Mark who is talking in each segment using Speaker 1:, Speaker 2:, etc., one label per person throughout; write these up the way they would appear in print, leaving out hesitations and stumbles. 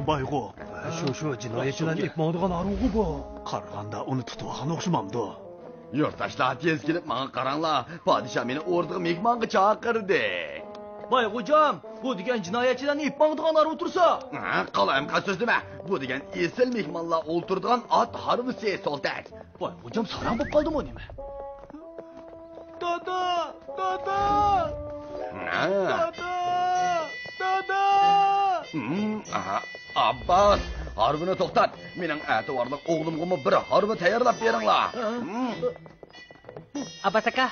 Speaker 1: Baygo, şu jinoyatchilar ekmoqdigan aruğu bu. Qaraganda uni tutib o'xshamamdi.
Speaker 2: Yurtdaşlar tez kelib menga qaranglar. Podshoh meni o'rniga mehmonga chaqirdi.
Speaker 3: Bayg'o'jam, bu degan jinoyatchilarni ekmoqdigan aruv tursa.
Speaker 2: Qalayim so'z nima? Bu degan esil mehmonlar o'ltirdigan ot harvisi soltak.
Speaker 3: Bayg'o'jam sarang bo'lib qoldimi nima? Dada!
Speaker 2: Abbas, harbini to'xtat. Mening ativorliq o'g'limga bir harbi tayyorlab beringlar.
Speaker 4: Abbas aka,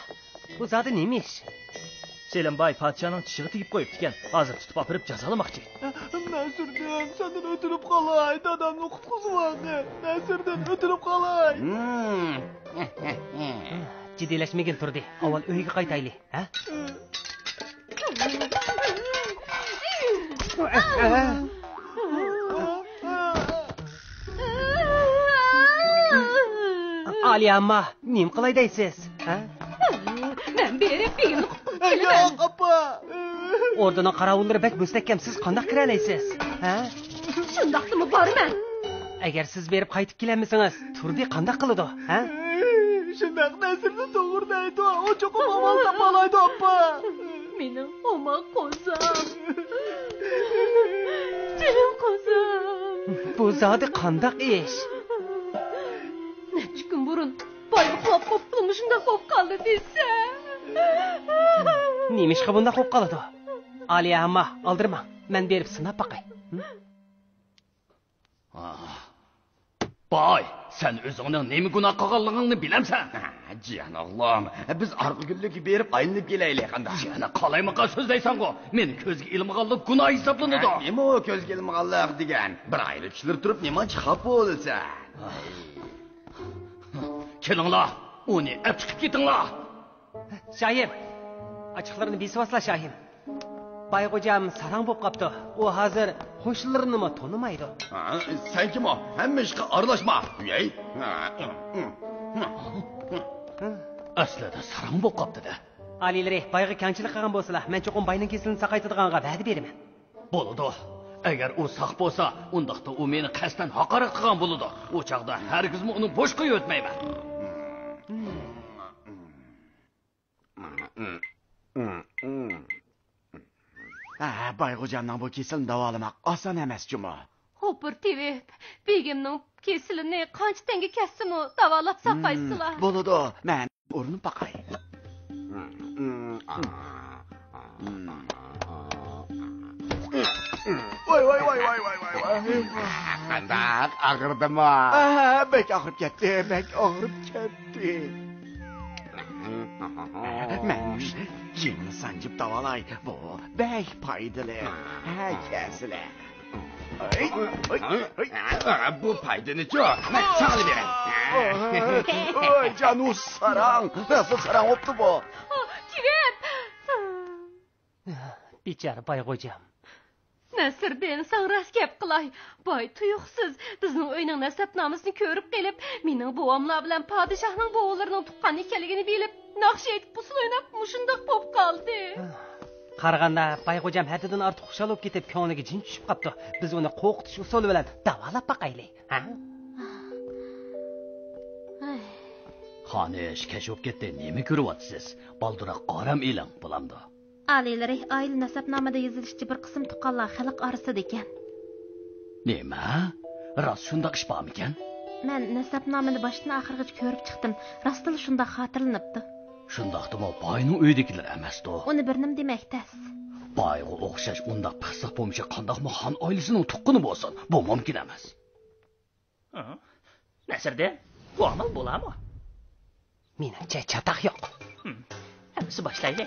Speaker 4: bu zodi nima ish?
Speaker 3: Selimboy podshoning tishig'i tegib qo'yibdi ekan. Hozir tutib olib jazolamoqchi.
Speaker 1: Nasirdan, sendan o'tirib qolay. Dadamni qutqizib olgin. Nasirdan o'tirib qolay.
Speaker 4: Jiddiylashmagin turdi. Avval uyga qaytaylik, ha? Ali amma, nim qilay deysiz, ha?
Speaker 5: Men berib begimni
Speaker 1: Yo'q, opa.
Speaker 4: Ordining qaravullari bak mustahkamsiz qanday kira olasiz, ha?
Speaker 5: Shundaqmi borman?
Speaker 4: Agar siz berib qaytib kelamisingiz, turdi qanday qiladi, ha?
Speaker 1: Shundaq Nasirni to'g'rilaydi. O cho'qib amal topalaydi, opa.
Speaker 5: Mening omoq qo'zam. Jinim qo'zam.
Speaker 4: Bu zodi qanday ish?
Speaker 5: Necha kun burun boyqoq qopqilmi shunday qop qoldi desa.
Speaker 4: Nima ish qilib bunday qop qoladi? Ali amma, oldirma. Men berib sinab baqay.
Speaker 3: Boy, sen o'zingning nima gunoh qilganligingni bilamsan?
Speaker 2: Jiyan o'g'lim, biz arqa kunlik berib aylanib kelaylik qanda.
Speaker 3: Yana qalaymaqa so'zlaysan-ku. Meni ko'zga ilmaganlik gunoh hisoblanadi.
Speaker 2: Nima o ko'zga ilmaganlik degan? Bir ayri kishilar turib nima chiqib bo'lsa.
Speaker 3: Kelinglar, uni olib chiqib ketinglar.
Speaker 4: Shohim, ochiqlarini besivasla Shohim. Bayg'o'jam sarang bo'lib qopti. U hozir qo'shnilarini tonimaydi.
Speaker 2: Sen kim o? Hamma ishga aralashma. Ey.
Speaker 3: Aslida sarang bo'lib qopti-da.
Speaker 4: Alilari, bayg'i kamchilik qilgan bo'lsalar, men cho'qim bayning kesilini saqaytirganga va'da beraman.
Speaker 3: Bo'ladi. Agar u saq bo'lsa, undaqda u meni qasddan haqorat qilgan bo'ladi. U chaqda hargizmi uni bo'sh qo'yib o'tmayman.
Speaker 2: Bayg'o'jamning bu kesilni davolamoq oson emas juma.
Speaker 5: Hopur tevib, begimning kesilini qancha tanga kassimi davolab saqaysizlar.
Speaker 2: Bo'ladi, men o'rnib baqay. Voy. Qanday og'irdimi? Bek og'rib ketdi. Men jimni sanjib davolay. Bu bek foydali. Kesile. Bu foydani-chi? Men chaqilib beray. Oy, canus sarang. Nasıl sarang opti bu?
Speaker 5: Tevib.
Speaker 4: Bichara Bayg'o'jam.
Speaker 5: Nasir ben sanras gap qilay. Boy tuyuqsiz bizning uyning nasabnomasini ko'rib kelib, mening buvamlar bilan podshohning bo'g'ilarining tuqqan ekanligini bilib, naqsh aytib usul o'ynab mushundaq bo'lib qoldi.
Speaker 4: Qaraganda Bayg'o'jam haddidan ortiq xushal bo'lib ketib, ko'ngliga jin tushib qopti. Biz uni qo'rqitish usuli bilan davolab baqaylik, ha?
Speaker 3: Xonish kashib ketdi. Nima ko'ryapsiz? Baldiroq oram eling bo'lamdi.
Speaker 5: Alilari oila nasabnomada yozilishchi bir qism tuqqanlar xalq orasida ekan.
Speaker 3: Nima? Rost shundoq ish bormikan?
Speaker 5: Men nasabnomani boshdan oxirigacha ko'rib chiqdim. Rostdan shundoq xotirlanibdi.
Speaker 3: Shundoqdimi boyning uydagilar emasdi.
Speaker 5: Uni bir nim demakdas.
Speaker 3: Boyga o'xshash undaq pissiq bo'lmishi qandoqmi xon oilasining tuqquni bo'lsin, bu mumkin emas. Nasirda, bu amal bo'ladimi?
Speaker 4: Menimcha chataq yo'q.
Speaker 3: Hammasi boshlaydi.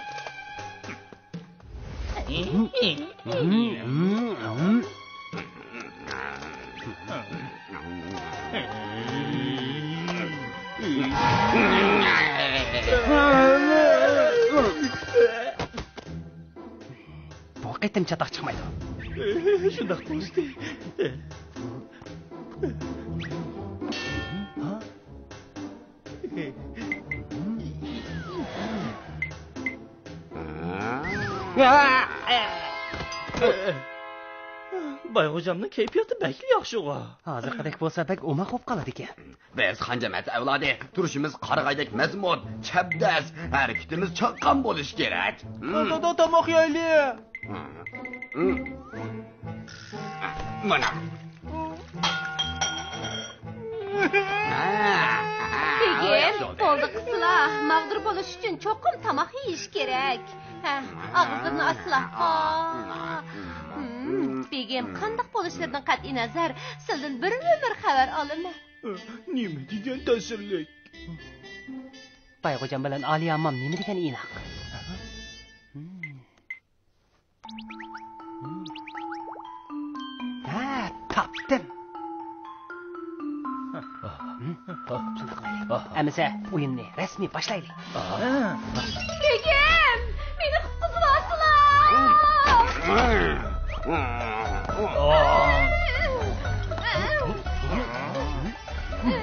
Speaker 4: yetim chatoq chiqmaydi.
Speaker 1: Shundoq bo'ldi. Bayxo'jamning kayfiyati bakli yaxshi-g'a.
Speaker 4: Hozirgidek bo'lsa bak o'ma qo'p qoladi ekan.
Speaker 2: Biz qanjamat avlodi, turishimiz qarg'aydek mazmun, chabdas, harakatimiz chaqqon bo'lishi kerak.
Speaker 1: Qanday tomoq yeyli?
Speaker 2: Mana.
Speaker 5: Begim, qo'lda qisla. Mag'dur bo'lish uchun cho'qim tomoq yeyish kerak. Og'zini asla. Begim, qanday bo'lishidan qat'iy nazar, sizdan bir xabar olaman.
Speaker 1: Nima degan ta'sirlik?
Speaker 4: Bayxo'jam bilan Aliya ammam nima degan inoq. Ha, topdim. Amisa o'yinni rasmiy boshlaylik.
Speaker 5: Begim, meni qutqizasizlar.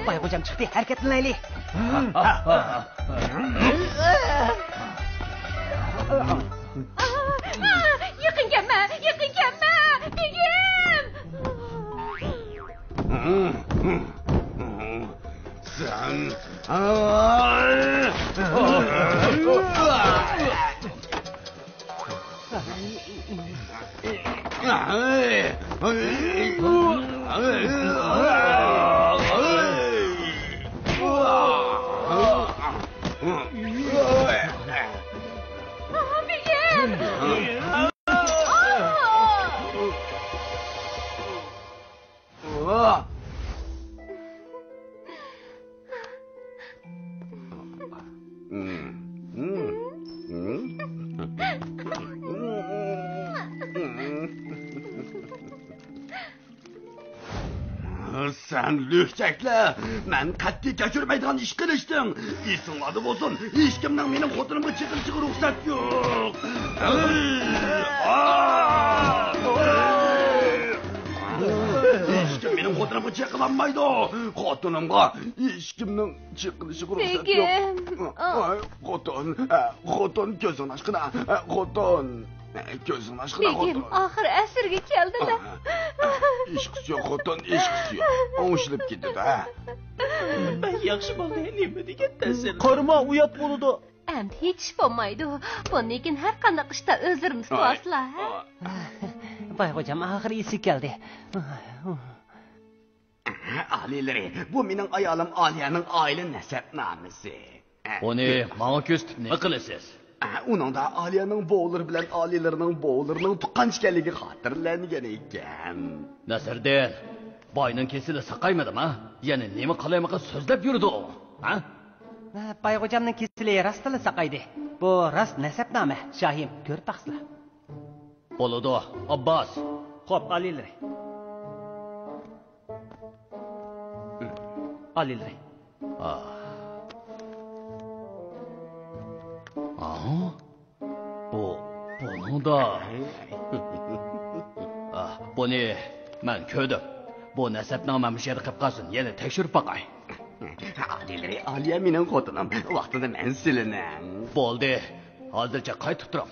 Speaker 4: Bayxo'jam chiqdi, harakatlanaylik.
Speaker 5: Yaqin kelma. Begim!
Speaker 2: Sen... Sen lühçekler, men qat'iy kechirmaydigan ish qilishdim. Esinglarda bo'lsin, hech kimning mening xotinimga chiqishga ruxsat yo'q. Hech kim mening xotinimga chiqolmaydi. Xotinimga hech kimning chiqishiga ruxsat yo'q. Xotin ko'zini ochqina, xotin. Ko'zini ochqina xotin.
Speaker 5: Begim, oxir asrga keldilar.
Speaker 2: Ishqisi yo'q xotin, ishqisi yo'q. O'shilib ketdi-da.
Speaker 1: Ben yaxshi bo'ldi, nima degan ta'sir? Qarma, uyat bo'ladi.
Speaker 5: Endi hech bo'lmaydi. Bundan keyin har qanday ishda o'zimiz tutasizlar.
Speaker 4: Bayxo'jam oxiri esi keldi.
Speaker 2: Alilari, bu mening ayolim Aliyaning oila nasabnomasi.
Speaker 3: Uni menga ko'rsatib nima qilasiz?
Speaker 2: Uningda Aliyaning bo'g'lari bilan Alilarining bo'g'larining tuqqan ekanligi xotirlangan ekan.
Speaker 3: Nasirdan, boyning kesili saqaymadimi? Ya'ni nima qalaymaqa so'zlab yurdi u? Ha?
Speaker 4: Bayxo'jamning kesili rostila saqaydi. Bu rost nasabnoma. Shohim, ko'rib baqsizlar.
Speaker 3: Bo'ladi, Abbos.
Speaker 4: Xo'p, Alilari. Alilari.
Speaker 3: Buningda buni men ko'rdim. Bu nasabnomam sher qilib qolsin, yana tekshirib boqay.
Speaker 2: Alilari, Aliya mening xotinim. Vaqtida men silinam.
Speaker 3: Bo'ldi. Hozircha qaytib turam.